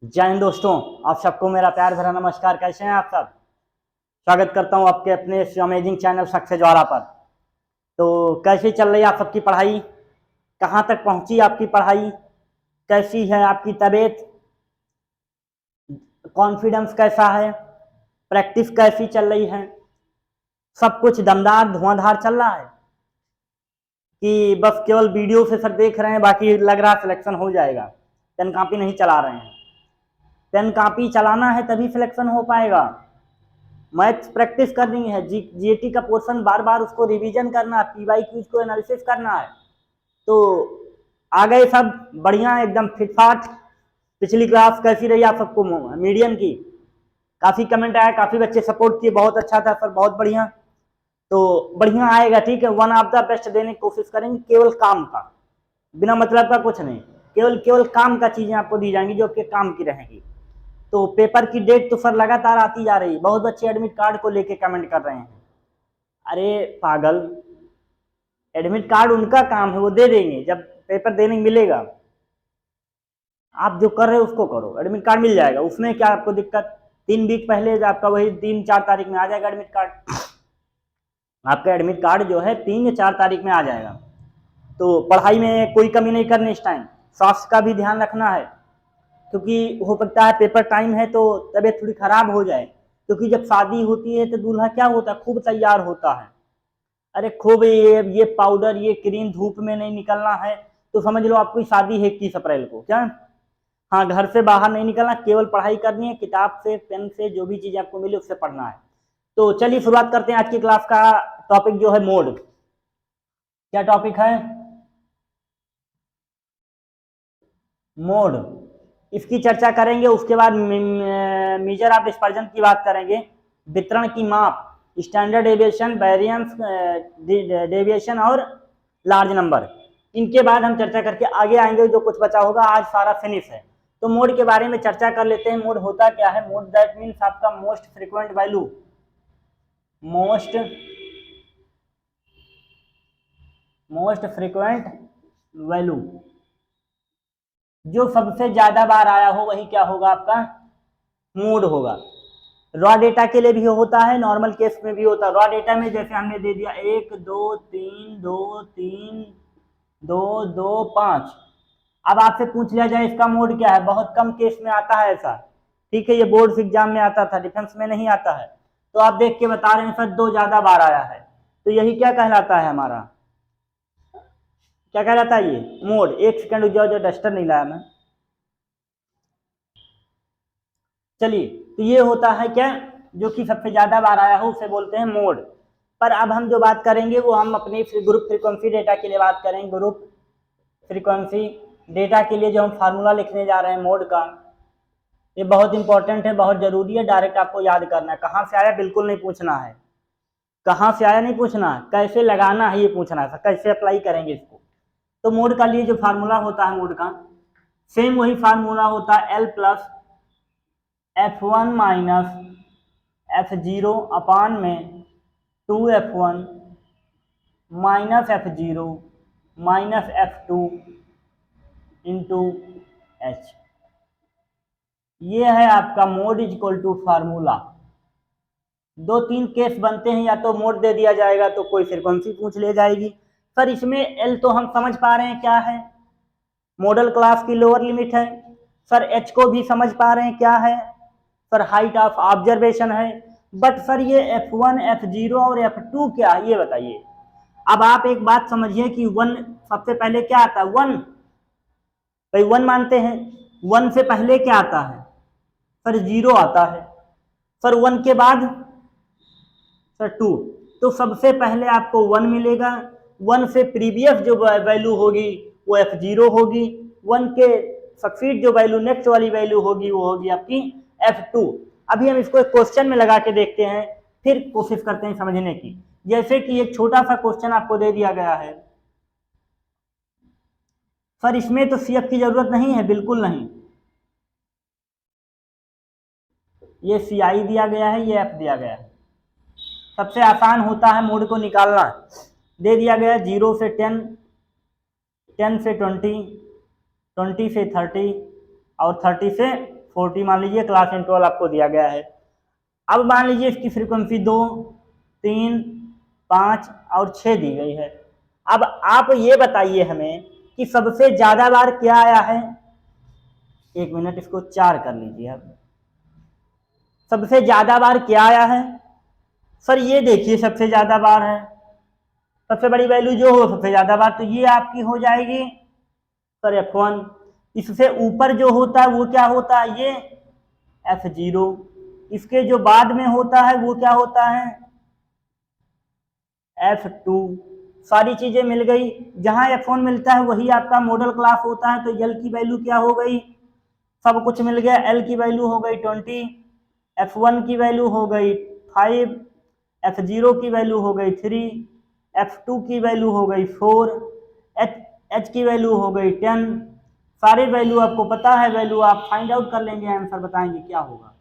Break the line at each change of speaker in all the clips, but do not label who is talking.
जय हिंद दोस्तों, आप सबको मेरा प्यार भरा नमस्कार। कैसे हैं आप सब? स्वागत करता हूं आपके अपने इस अमेजिंग चैनल सक्सेस ज्वाला पर। तो कैसी चल रही है आप सबकी पढ़ाई? कहां तक पहुंची आपकी पढ़ाई? कैसी है आपकी तबीयत? कॉन्फिडेंस कैसा है? प्रैक्टिस कैसी चल रही है? सब कुछ दमदार धुआंधार चल रहा है कि बस केवल वीडियो से सर देख रहे हैं, बाकी लग रहा है सिलेक्शन हो जाएगा? पेन कॉपी नहीं चला रहे हैं। पेन कॉपी चलाना है तभी सिलेक्शन हो पाएगा। मैथ्स प्रैक्टिस करनी है, जीएटी का पोर्शन बार बार उसको रिवीजन करना है, पीवाई क्यूज को एनालिसिस करना है। तो आ गए सब बढ़िया एकदम फिटफाट। पिछली क्लास कैसी रही आप सबको? मीडियम की काफी कमेंट आया, काफी बच्चे सपोर्ट किए, बहुत अच्छा था सर, बहुत बढ़िया। तो बढ़िया आएगा, ठीक है। वन ऑफ द बेस्ट देने की कोशिश करेंगे, केवल काम का, बिना मतलब का कुछ नहीं। केवल केवल काम का चीजें आपको दी जाएंगी जो आपके काम की रहेंगी। तो पेपर की डेट तो सर लगातार आती जा रही है। बहुत बच्चे एडमिट कार्ड को लेके कमेंट कर रहे हैं। अरे पागल, एडमिट कार्ड उनका काम है, वो दे देंगे जब पेपर देने मिलेगा। आप जो कर रहे हो उसको करो, एडमिट कार्ड मिल जाएगा। उसमें क्या आपको दिक्कत? 3 वीक पहले आपका वही 3-4 तारीख में आ जाएगा एडमिट कार्ड। आपका एडमिट कार्ड जो है 3 या 4 तारीख में आ जाएगा। तो पढ़ाई में कोई कमी नहीं करनी इस टाइम। स्वास्थ्य का भी ध्यान रखना है, क्योंकि हो सकता है पेपर टाइम है तो तबीयत थोड़ी खराब हो जाए। क्योंकि जब शादी होती है तो दूल्हा क्या होता है, खूब तैयार होता है। अरे खूब ये पाउडर ये क्रीम, धूप में नहीं निकलना है। तो समझ लो आपकी शादी है 21 अप्रैल को, क्या? हाँ, घर से बाहर नहीं निकलना, केवल पढ़ाई करनी है, किताब से पेन से जो भी चीज आपको मिले उससे पढ़ना है। तो चलिए शुरुआत करते हैं आज की क्लास का। टॉपिक जो है मोड। क्या टॉपिक है? मोड। इसकी चर्चा करेंगे, उसके बाद मेजर ऑफ डिस्पर्जन की बात करेंगे, वितरण की माप, स्टैंडर्ड डेविएशन, वेरिएंस डेविएशन और लार्ज नंबर। इनके बाद हम चर्चा करके आगे आएंगे, जो कुछ बचा होगा आज सारा फिनिश है। तो मोड के बारे में चर्चा कर लेते हैं। मोड होता क्या है? मोड दैट मीन्स आपका most frequent value, most frequent value, जो सबसे ज्यादा बार आया हो वही क्या होगा आपका? मोड होगा। रॉ डेटा के लिए भी होता है, नॉर्मल केस में भी होता है। रॉ डेटा में जैसे हमने दे दिया 1 2 3 2 3 2 2 5। अब आपसे पूछ लिया जाए इसका मोड क्या है? बहुत कम केस में आता है ऐसा, ठीक है। ये बोर्ड एग्जाम में आता था, डिफेंस में नहीं आता है। तो आप देख के बता रहे हैं सर 2 ज्यादा बार आया है, तो यही क्या कहलाता है हमारा? क्या कहलाता है ये? मोड। एक सेकंड जो डस्टर नहीं लाया मैं। चलिए, तो ये होता है क्या? जो कि सबसे ज्यादा बार आया हो उसे बोलते हैं मोड। पर अब हम जो बात करेंगे वो हम अपने ग्रुप फ्रीक्वेंसी डेटा के लिए बात करेंगे। ग्रुप फ्रीक्वेंसी डेटा के लिए जो हम फार्मूला लिखने जा रहे हैं मोड का, ये बहुत इंपॉर्टेंट है, बहुत जरूरी है। डायरेक्ट आपको याद करना है। कहाँ से आया बिल्कुल नहीं पूछना है, कहाँ से आया नहीं पूछना है, कैसे लगाना है ये पूछना है, कैसे अप्लाई करेंगे इसको। तो मोड का लिए जो फार्मूला होता है मोड का, सेम वही फार्मूला होता है, L plus F1 minus F0 अपान में 2F1 minus F0 minus F2 into H. ये है आपका mode is equal to formula. 2-3 case बनते हैं, या तो मोड दे दिया जाएगा तो कोई फ्रीक्वेंसी पूछ ले जाएगी। सर इसमें एल तो हम समझ पा रहे हैं क्या है, मॉडल क्लास की लोअर लिमिट है। सर एच को भी समझ पा रहे हैं क्या है, सर हाइट ऑफ ऑब्जर्वेशन है। बट सर ये F1 F0 और F2 क्या है ये बताइए। अब आप एक बात समझिए कि 1 सबसे पहले क्या आता है? 1 भाई 1 मानते हैं। 1 से पहले क्या आता है? सर 0 आता है। सर 1 के बाद सर 2। तो सबसे पहले आपको 1 मिलेगा। 1 से प्रीवियस जो वैल्यू होगी वो F0 होगी। 1 के सक्सीड जो वैल्यू नेक्स्ट वाली वैल्यू होगी वो होगी आपकी F2। अभी हम इसको एक क्वेश्चन में लगा के देखते हैं, फिर कोशिश करते हैं समझने की। जैसे कि एक छोटा सा क्वेश्चन आपको दे दिया गया है। सर इसमें तो CF की जरूरत नहीं है, बिल्कुल नहीं। ये CI दिया गया है, ये F दिया गया है। सबसे आसान होता है मोड को निकालना। दे दिया गया 0 से 10, 10 से 20, 20 से 30 और 30 से 40 मान लीजिए, क्लास इंटरवल आपको दिया गया है। अब मान लीजिए इसकी फ्रीक्वेंसी 2, 3, 5 और 6 दी गई है। अब आप ये बताइए हमें कि सबसे ज्यादा बार क्या आया है। 1 मिनट, इसको 4 कर लीजिए। अब सबसे ज्यादा बार क्या आया है सर, ये देखिए सबसे ज्यादा बार है, सबसे बड़ी वैल्यू जो हो सबसे ज्यादा बार, तो ये आपकी हो जाएगी सर F1। इससे ऊपर जो होता है वो क्या होता है, ये F0। इसके जो बाद में होता है वो क्या होता है, F2। सारी चीजें मिल गई। जहां F1 मिलता है वही आपका मॉडल क्लास होता है। तो L की वैल्यू क्या हो गई, सब कुछ मिल गया। L की वैल्यू हो गई 20, F1 की वैल्यू हो गई 5, F0 की वैल्यू हो गई 3, F2 की वैल्यू हो गई 4, H की वैल्यू हो गई 10। सारे वैल्यू आपको पता है, वैल्यू आप फाइंड आउट कर लेंगे, आंसर बताएंगे क्या होगा।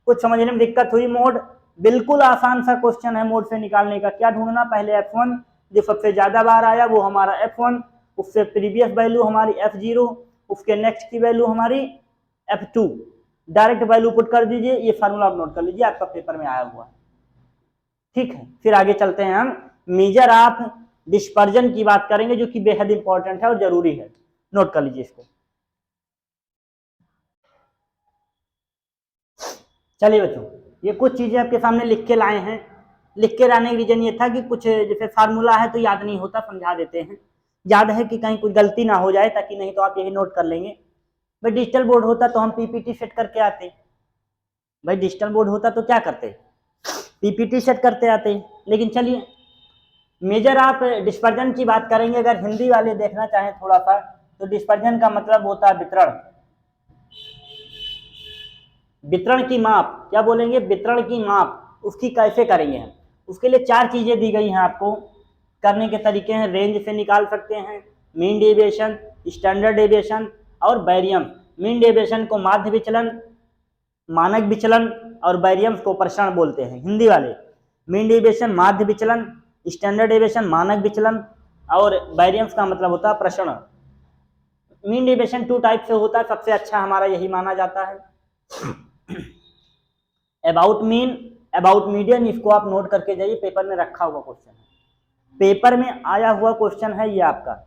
कुछ समझने में दिक्कत हुई? मोड बिल्कुल आसान सा क्वेश्चन है मोड से निकालने का। क्या ढूंढना, पहले F1 जो सबसे ज्यादा बार आया वो हमारा F1, उससे प्रीवियस वैल्यू हमारी F0, उसके नेक्स्ट की वैल्यू हमारी F2। डायरेक्ट वैल्यू पुट कर दीजिए, ये फार्मूला आप नोट कर लीजिए, आपका पेपर में आया हुआ है। ठीक है, फिर आगे चलते हैं हम मेजर ऑफ डिस्पर्जन की बात करेंगे, जो कि बेहद इंपॉर्टेंट है और जरूरी है। नोट कर लीजिए इसको। चलिए बच्चों, ये कुछ चीजें आपके सामने लिख के लाए हैं। लिख के लाने का रीजन ये था कि कुछ जैसे फार्मूला है तो याद नहीं होता, समझा देते हैं। याद है कि कहीं कुछ गलती ना हो जाए, ताकि नहीं तो आप यही नोट कर लेंगे। भाई डिजिटल बोर्ड होता तो हम पीपीटी सेट करके आते। भाई डिजिटल बोर्ड होता तो क्या करते, पीपीटी सेट करते आते। लेकिन चलिए, मेजर ऑफ डिस्पर्जन की बात करेंगे। अगर हिंदी वाले देखना चाहें थोड़ा सा, तो डिस्पर्जन का मतलब होता है वितरण। वितरण की माप, क्या बोलेंगे, वितरण की माप। उसकी कैसे करेंगे हम, उसके लिए 4 चीजें दी गई हैं आपको। करने के तरीके हैं, रेंज से निकाल सकते हैं, मीन डेविएशन, स्टैंडर्ड डेविएशन और बैरियम। मीन डेविएशन को माध्य विचलन, मानक विचलन और बैरियम्स को प्रसरण बोलते हैं हिंदी वाले। मीन डेविएशन माध्य विचलन, स्टैंडर्ड डेविएशन मानक विचलन और बैरियम्स का मतलब होता है प्रसरण। मीन डेविएशन 2 टाइप से होता है, सबसे अच्छा हमारा यही माना जाता है। अबाउट मीन, अबाउट मीडियन, इसको आप नोट करके जाइए, पेपर में रखा हुआ क्वेश्चन है, पेपर में आया हुआ क्वेश्चन है ये आपका।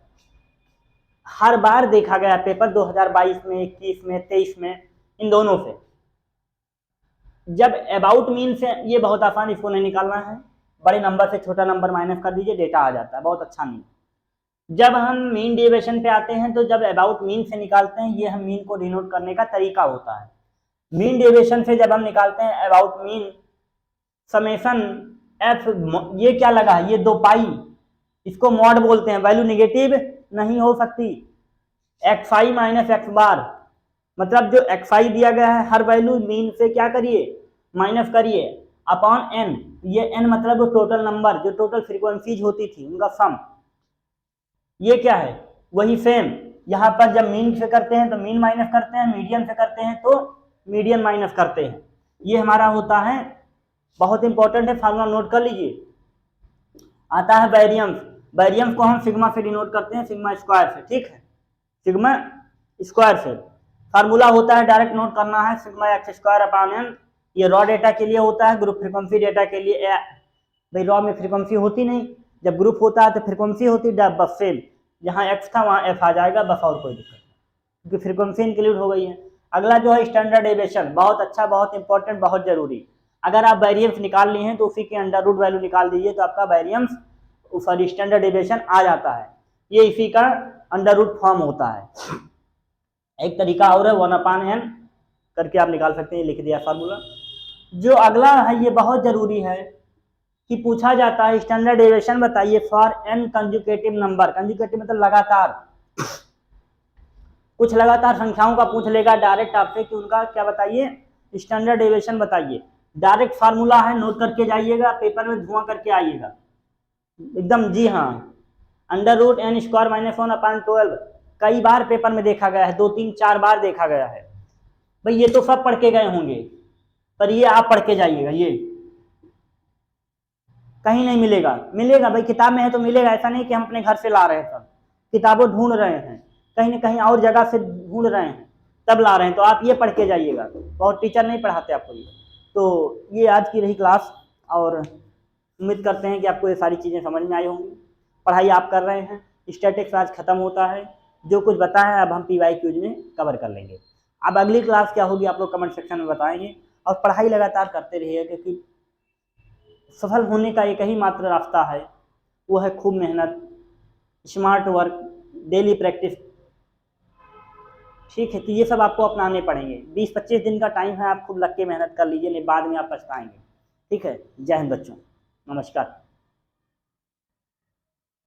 हर बार देखा गया पेपर 2022 में, 21 में, 23 में, इन दोनों से। जब अबाउट मीन से, ये बहुत आसान, इसको नहीं निकालना है, बड़े नंबर से छोटा नंबर माइनस कर दीजिए, डेटा आ जाता है, बहुत अच्छा नहीं। जब हम मीन डेविएशन पे आते हैं तो जब अबाउट मीन से निकालते हैं, ये हम मीन को डिनोट करने का तरीका होता है। मीन डेविएशन से जब हम निकालते हैं अबाउट मीन, समेशन एफ, ये क्या लगा, ये 2 पाई, इसको मॉड बोलते हैं। वैल्यू निगेटिव नहीं हो सकती। एक्स आई माइनस एक्स बार, मतलब जो एक्स आई दिया गया है हर वैल्यू मीन से क्या करिए, माइनस करिए, अपॉन एन। ये एन मतलब वो टोटल नंबर, जो टोटल फ्रीक्वेंसीज होती थी उनका सम। ये क्या है, वही सेम। यहाँ पर जब मीन से करते हैं तो मीन माइनस करते हैं, मीडियन से करते हैं तो मीडियन माइनस करते हैं। ये हमारा होता है, बहुत इंपॉर्टेंट है, फार्मूला नोट कर लीजिए। आता है बैरियम्स, बैरियम्स को हम सिग्मा से डिनोट करते हैं, सिग्मा स्क्वायर से। ठीक है, सिग्मा स्क्वायर से। फार्मूला होता है, डायरेक्ट नोट करना है, sigma x square upon n. ये रॉ डेटा के लिए होता है, ग्रुप फ्रीक्वेंसी डेटा के लिए भाई रॉ में फ्रीक्वेंसी होती नहीं, जब ग्रुप होता है तो फ्रीक्वेंसी होती है, बस सेम, जहाँ एक्स था वहाँ एफ आ जाएगा, बस और कोई दिक्कत नहीं, क्योंकि फ्रीक्वेंसी इंक्लूड हो गई है। अगला जो है स्टैंडर्ड डेविएशन, बहुत अच्छा, बहुत इंपॉर्टेंट, बहुत जरूरी। अगर आप वेरिएंस निकाल लिए हैं तो उसी के अंडर रूट वैल्यू निकाल दीजिए, तो आपका वेरिएंस, सॉरी, स्टैंडर्ड डेविएशन आ जाता है। ये इसी का अंडर रूट फॉर्म होता है। एक तरीका और है, 1/n करके आप निकाल सकते हैं, लिख दिया फार्मूला। जो अगला है ये बहुत जरूरी है कि पूछा जाता है स्टैंडर्ड डेविएशन बताइए for n conjugative number. Conjugative मतलब लगातार, कुछ लगातार संख्याओं का पूछ लेगा डायरेक्ट आपसे कि उनका क्या बताइए, स्टैंडर्ड डेविएशन बताइए। डायरेक्ट फार्मूला है, नोट करके जाइएगा, पेपर में धुआं करके आइएगा एकदम। जी हाँ, under root n square minus 1/12 कई बार पेपर में देखा गया है, 2, 3, 4 बार देखा गया है। भाई ये तो सब पढ़ के गए होंगे, पर ये आप पढ़ के जाइएगा, ये कहीं नहीं मिलेगा। मिलेगा भाई, किताब में है तो मिलेगा, ऐसा नहीं कि हम अपने घर से ला रहे हैं, सब किताबों ढूंढ रहे हैं, कहीं ना कहीं और जगह से ढूंढ रहे हैं। तब ला रहे हैं, तो आप ये पढ़ के जाइएगा, और टीचर नहीं पढ़ाते आपको ये। तो ये आज की रही क्लास, और उम्मीद करते हैं कि आपको ये सारी चीज़ें समझ में आई होंगी। पढ़ाई आप कर रहे हैं, स्टैटिक्स आज खत्म होता है, जो कुछ बताया है अब हम PYQs में कवर कर लेंगे। अब अगली क्लास क्या होगी आप लोग कमेंट सेक्शन में बताएंगे, और पढ़ाई लगातार करते रहिए, क्योंकि सफल होने का एक ही मात्र रास्ता है, वो है खूब मेहनत, स्मार्ट वर्क, डेली प्रैक्टिस। ठीक है, तो ये सब आपको अपनाने पड़ेंगे। 20-25 दिन का टाइम है, आप खूब लग के मेहनत कर लीजिए, नहीं बाद में आप पछताएंगे। ठीक है, जय हिंद बच्चों, नमस्कार।